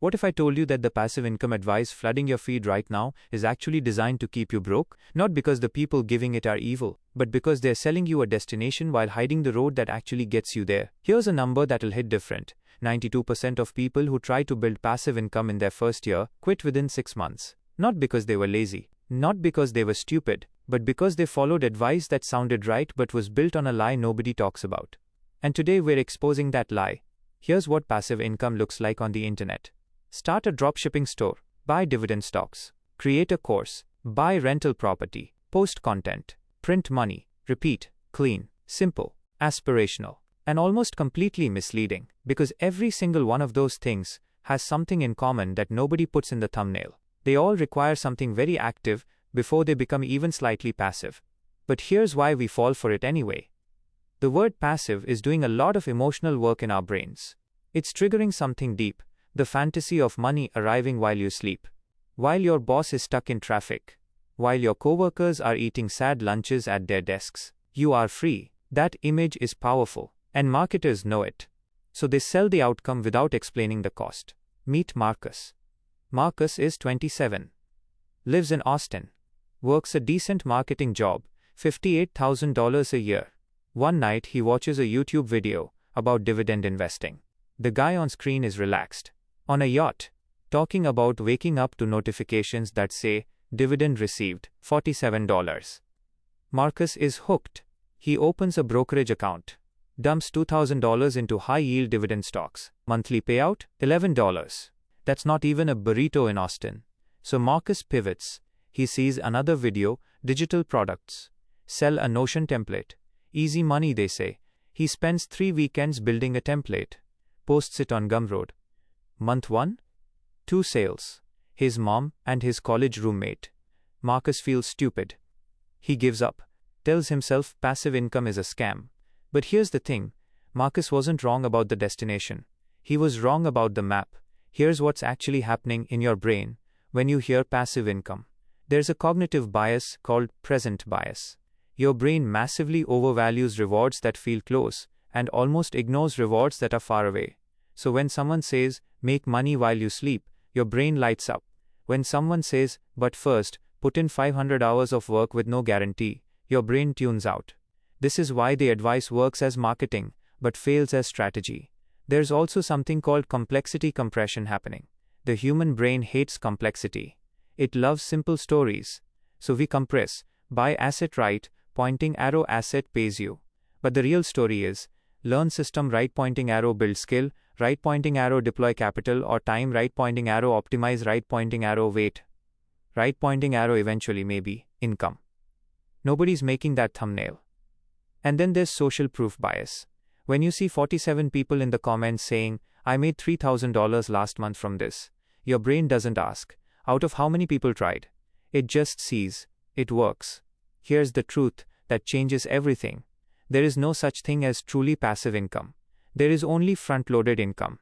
What if I told you that the passive income advice flooding your feed right now is actually designed to keep you broke? Not because the people giving it are evil, but because they're selling you a destination while hiding the road that actually gets you there. Here's a number that'll hit different. 92% of people who try to build passive income in their first year quit within 6 months. Not because they were lazy, not because they were stupid, but because they followed advice that sounded right but was built on a lie nobody talks about. And today we're exposing that lie. Here's what passive income looks like on the internet. Start a dropshipping store, buy dividend stocks, create a course, buy rental property, post content, print money, repeat, clean, simple, aspirational, and almost completely misleading, because every single one of those things has something in common that nobody puts in the thumbnail. They all require something very active before they become even slightly passive. But here's why we fall for it anyway. The word passive is doing a lot of emotional work in our brains. It's triggering something deep. The fantasy of money arriving while you sleep, while your boss is stuck in traffic, while your coworkers are eating sad lunches at their desks. You are free. That image is powerful, and marketers know it. So they sell the outcome without explaining the cost. Meet Marcus. Marcus is 27. Lives in Austin. Works a decent marketing job, $58,000 a year. One night he watches a YouTube video about dividend investing. The guy on screen is relaxed, on a yacht, talking about waking up to notifications that say, dividend received, $47. Marcus is hooked. He opens a brokerage account, dumps $2,000 into high-yield dividend stocks. Monthly payout, $11. That's not even a burrito in Austin. So Marcus pivots. He sees another video, digital products. Sell a Notion template. Easy money, they say. He spends 3 weekends building a template. Posts it on Gumroad. Month 1? 2 sales. His mom and his college roommate. Marcus feels stupid. He gives up. Tells himself passive income is a scam. But here's the thing. Marcus wasn't wrong about the destination. He was wrong about the map. Here's what's actually happening in your brain when you hear passive income. There's a cognitive bias called present bias. Your brain massively overvalues rewards that feel close and almost ignores rewards that are far away. So when someone says, make money while you sleep, your brain lights up. When someone says, but first, put in 500 hours of work with no guarantee, your brain tunes out. This is why the advice works as marketing, but fails as strategy. There's also something called complexity compression happening. The human brain hates complexity. It loves simple stories. So we compress, buy asset right, pointing arrow asset pays you. But the real story is, learn system right pointing arrow build skill, right pointing arrow deploy capital or time right pointing arrow optimize right pointing arrow wait. Right pointing arrow eventually maybe, income. Nobody's making that thumbnail. And then there's social proof bias. When you see 47 people in the comments saying, I made $3,000 last month from this, your brain doesn't ask, out of how many people tried. It just sees, it works. Here's the truth that changes everything. There is no such thing as truly passive income. There is only front-loaded income.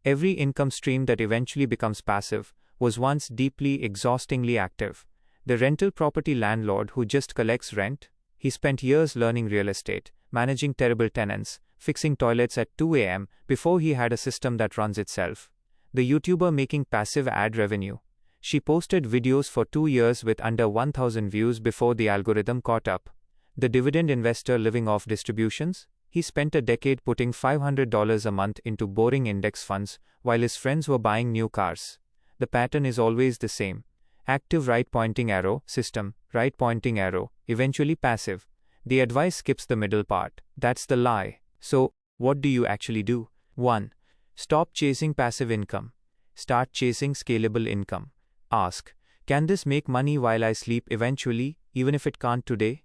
Every income stream that eventually becomes passive was once deeply, exhaustingly active. The rental property landlord who just collects rent, he spent years learning real estate, managing terrible tenants, fixing toilets at 2 a.m. before he had a system that runs itself. The YouTuber making passive ad revenue. She posted videos for 2 years with under 1,000 views before the algorithm caught up. The dividend investor living off distributions, he spent a decade putting $500 a month into boring index funds while his friends were buying new cars. The pattern is always the same. Active right pointing arrow, system, right pointing arrow, eventually passive. The advice skips the middle part. That's the lie. So, what do you actually do? 1. Stop chasing passive income. Start chasing scalable income. Ask, can this make money while I sleep eventually, even if it can't today?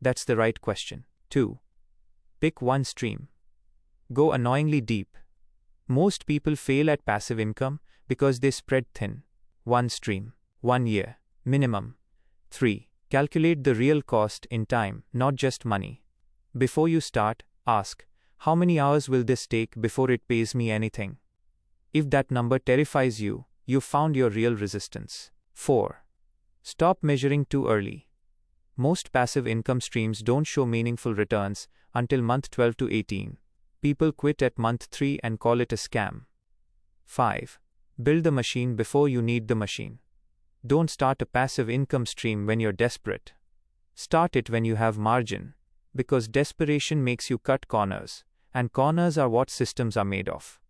That's the right question. 2. Pick one stream. Go annoyingly deep. Most people fail at passive income because they spread thin. One stream, 1 year, minimum. 3. Calculate the real cost in time, not just money. Before you start, ask, how many hours will this take before it pays me anything? If that number terrifies you, you've found your real resistance. 4. Stop measuring too early. Most passive income streams don't show meaningful returns until month 12 to 18. People quit at month 3 and call it a scam. 5. Build the machine before you need the machine. Don't start a passive income stream when you're desperate. Start it when you have margin. Because desperation makes you cut corners, and corners are what systems are made of.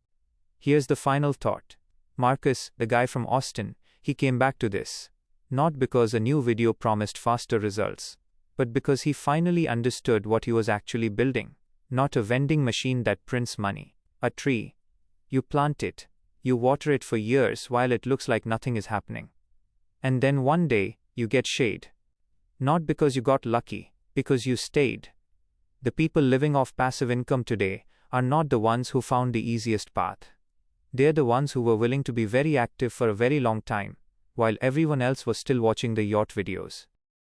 Here's the final thought. Marcus, the guy from Austin, he came back to this. Not because a new video promised faster results, but because he finally understood what he was actually building. Not a vending machine that prints money. A tree. You plant it. You water it for years while it looks like nothing is happening. And then one day, you get shade. Not because you got lucky, because you stayed. The people living off passive income today are not the ones who found the easiest path. They're the ones who were willing to be very active for a very long time, while everyone else was still watching the yacht videos.